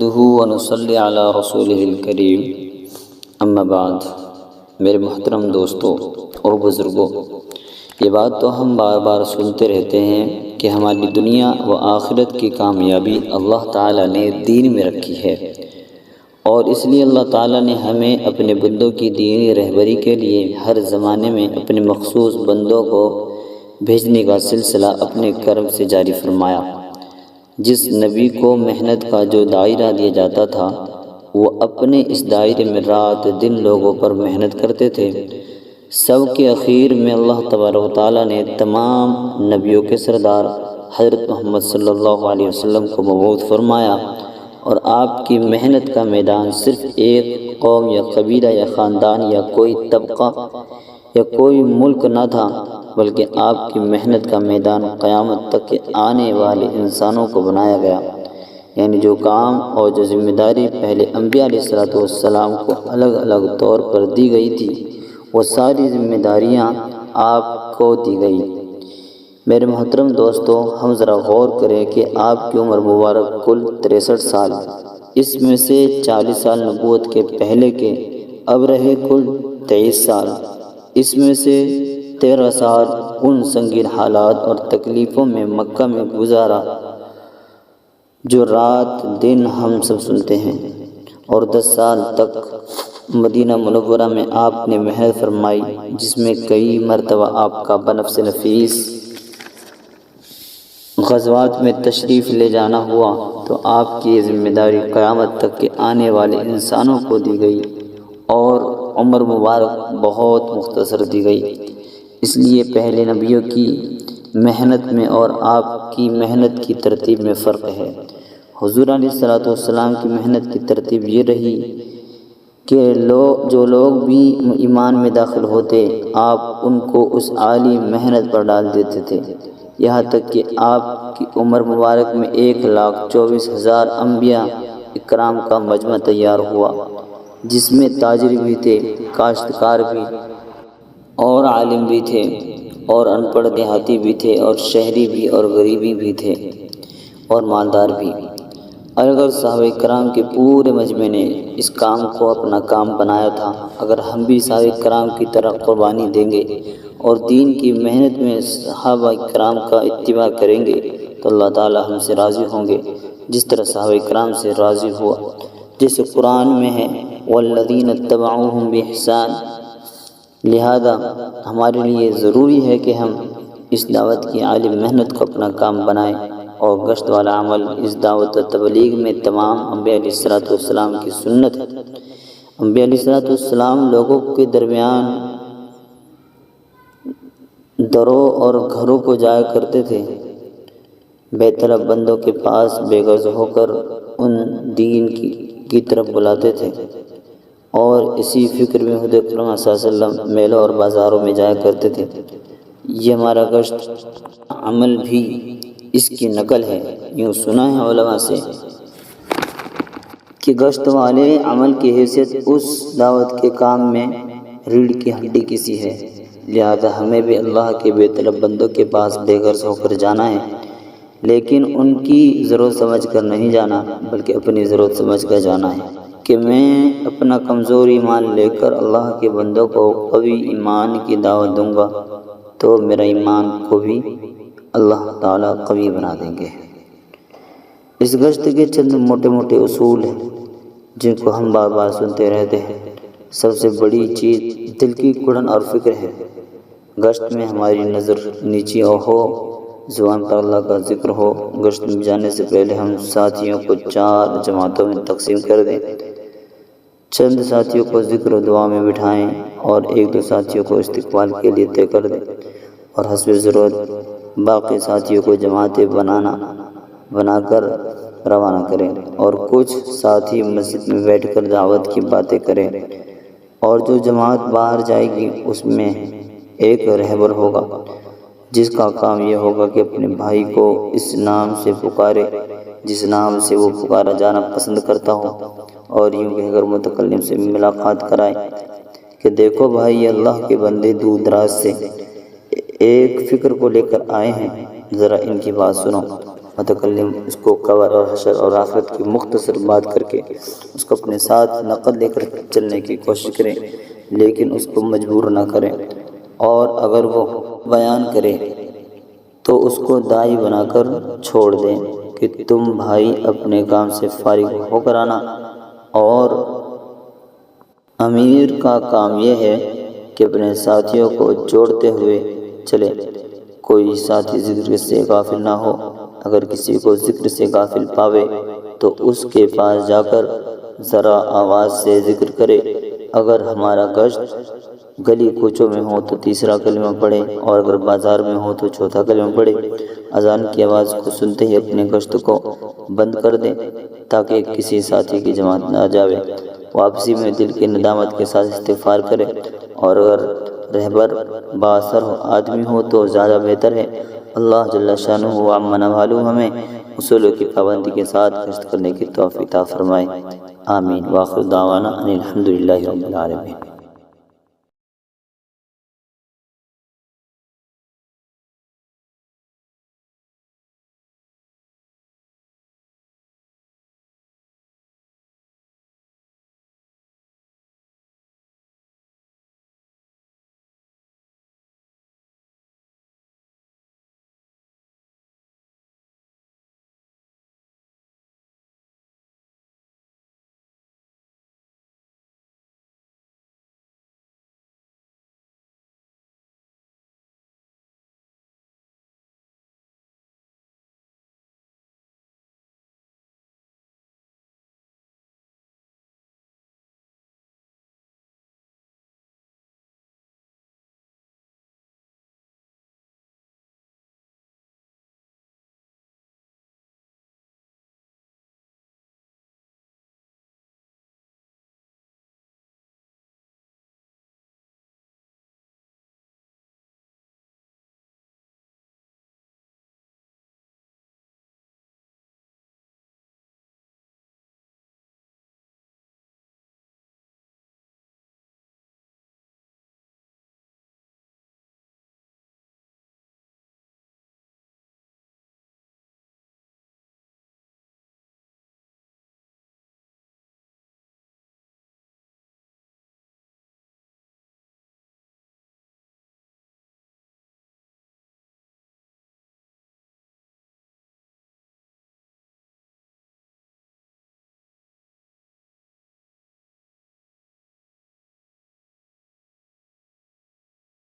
ونصلی علی رسولہ الکریم اما بعد۔ میرے محترم دوستوں اور بزرگوں، یہ بات تو ہم بار بار سنتے رہتے ہیں کہ ہماری دنیا و آخرت کی کامیابی اللہ تعالیٰ نے دین میں رکھی ہے، اور اس لیے اللہ تعالیٰ نے ہمیں اپنے بندوں کی دینی رہبری کے لیے ہر زمانے میں اپنے مخصوص بندوں کو بھیجنے کا سلسلہ اپنے کرم سے جاری فرمایا۔ جس نبی کو محنت کا جو دائرہ دیا جاتا تھا، وہ اپنے اس دائرے میں رات دن لوگوں پر محنت کرتے تھے۔ سب کے اخیر میں اللہ تبارک و تعالیٰ نے تمام نبیوں کے سردار حضرت محمد صلی اللہ علیہ وسلم کو مبعوث فرمایا، اور آپ کی محنت کا میدان صرف ایک قوم یا قبیلہ یا خاندان یا کوئی طبقہ یا کوئی ملک نہ تھا، بلکہ آپ کی محنت کا میدان قیامت تک کے آنے والے انسانوں کو بنایا گیا۔ یعنی جو کام اور جو ذمہ داری پہلے انبیاء علیہ السلام کو الگ الگ طور پر دی گئی تھی، وہ ساری ذمہ داریاں آپ کو دی گئی۔ میرے محترم دوستو، ہم ذرا غور کریں کہ آپ کی عمر مبارک کل 63 سال، اس میں سے 40 سال نبوت کے پہلے کے، اب رہے کل 23 سال۔ اس میں سے 13 سال ان سنگین حالات اور تکلیفوں میں مکہ میں گزارا جو رات دن ہم سب سنتے ہیں، اور 10 سال تک مدینہ منورہ میں آپ نے محنت فرمائی، جس میں کئی مرتبہ آپ کا بنفس نفیس غزوات میں تشریف لے جانا ہوا، تو آپ کی یہ ذمہ داری قیامت تک کے آنے والے انسانوں کو دی گئی، اور عمر مبارک بہت مختصر دی گئی۔ اس لیے پہلے نبیوں کی محنت میں اور آپ کی محنت کی ترتیب میں فرق ہے۔ حضور علیہ السلام کی محنت کی ترتیب یہ رہی کہ جو لوگ بھی ایمان میں داخل ہوتے، آپ ان کو اس عالی محنت پر ڈال دیتے تھے، یہاں تک کہ آپ کی عمر مبارک میں 1,24,000 انبیاء اکرام کا مجمع تیار ہوا، جس میں تاجر بھی تھے، کاشتکار بھی، اور عالم بھی تھے، اور ان پڑھ دیہاتی بھی تھے، اور شہری بھی، اور غریبی بھی تھے، اور مالدار بھی۔ اگر صحابہ کرام کے پورے مجمع نے اس کام کو اپنا کام بنایا تھا، اگر ہم بھی صحابہ کرام کی طرح قربانی دیں گے اور دین کی محنت میں صحابہ کرام کا اتباع کریں گے، تو اللہ تعالی ہم سے راضی ہوں گے، جس طرح صحابہ کرام سے راضی ہوا۔ جیسے قرآن میں ہے والذین اتبعوہم بإحسان۔ لہذا ہمارے لیے ضروری ہے کہ ہم اس دعوت کی عالی محنت کو اپنا کام بنائیں، اور گشت والا عمل اس دعوت و تبلیغ میں تمام انبیاء علیہ السلام کی سنت ہے۔ انبیاء علیہ السلام لوگوں کے درمیان دروں اور گھروں کو جایا کرتے تھے، بے طلب بندوں کے پاس بے غرض ہو کر ان دین کی طرف بلاتے تھے، اور اسی فکر میں حضور اکرم صلی اللہ علیہ وسلم میلوں اور بازاروں میں جایا کرتے تھے۔ یہ ہمارا گشت عمل بھی اس کی نقل ہے۔ یوں سنا ہے علماء سے کہ گشت والے عمل کی حیثیت اس دعوت کے کام میں ریڑھ کی ہڈی کی سی ہے، لہذا ہمیں بھی اللہ کے بے طلب بندوں کے پاس بے غرض ہو کر جانا ہے، لیکن ان کی ضرورت سمجھ کر نہیں جانا، بلکہ اپنی ضرورت سمجھ کر جانا ہے کہ میں اپنا کمزور ایمان لے کر اللہ کے بندوں کو قوی ایمان کی دعوت دوں گا، تو میرا ایمان کو بھی اللہ تعالیٰ قوی بنا دیں گے۔ اس گشت کے چند موٹے موٹے اصول ہیں جن کو ہم بار بار سنتے رہتے ہیں۔ سب سے بڑی چیز دل کی کڑن اور فکر ہے۔ گشت میں ہماری نظر نیچی ہو، زبان پر اللہ کا ذکر ہو۔ گشت میں جانے سے پہلے ہم ساتھیوں کو 4 جماعتوں میں تقسیم کر دیں، چند ساتھیوں کو ذکر و دعا میں بٹھائیں، اور 1-2 ساتھیوں کو استقبال کے لیے طے کر دیں، اور حسب ضرورت باقی ساتھیوں کو جماعتیں بنا کر روانہ کریں، اور کچھ ساتھی مسجد میں بیٹھ کر دعوت کی باتیں کریں، اور جو جماعت باہر جائے گی اس میں ایک رہبر ہوگا، جس کا کام یہ ہوگا کہ اپنے بھائی کو اس نام سے پکارے جس نام سے وہ پکارا جانا پسند کرتا ہو، اور یوں کہہ کر متکلم سے ملاقات کرائے کہ دیکھو بھائی، اللہ کے بندے دور دراز سے ایک فکر کو لے کر آئے ہیں، ذرا ان کی بات سنو۔ متکلم اس کو قبر اور حشر اور آخرت کی مختصر بات کر کے اس کو اپنے ساتھ نقل لے کر چلنے کی کوشش کریں، لیکن اس کو مجبور نہ کریں، اور اگر وہ بیان کرے تو اس کو داعی بنا کر چھوڑ دیں کہ تم بھائی اپنے کام سے فارغ ہو کر آنا۔ اور امیر کا کام یہ ہے کہ اپنے ساتھیوں کو جوڑتے ہوئے چلے، کوئی ساتھی ذکر سے غافل نہ ہو۔ اگر کسی کو ذکر سے غافل پاوے تو اس کے پاس جا کر ذرا آواز سے ذکر کرے۔ اگر ہمارا گشت گلی کوچوں میں ہو تو تیسرا کلمہ پڑھے، اور اگر بازار میں ہو تو چوتھا کلمہ پڑھے۔ اذان کی آواز کو سنتے ہی اپنے گشت کو بند کر دیں تاکہ کسی ساتھی کی جماعت نہ جاوے۔ واپسی میں دل کی ندامت کے ساتھ استغفار کرے، اور اگر رہبر بااثر آدمی ہو تو زیادہ بہتر ہے۔ اللہ جل شانہ و عم نوالہ ہمیں اصولوں کی پابندی کے ساتھ گشت کرنے کی توفیق عطا فرمائے، آمین۔ وآخر دعوانا ان الحمد للہ رب العالمین۔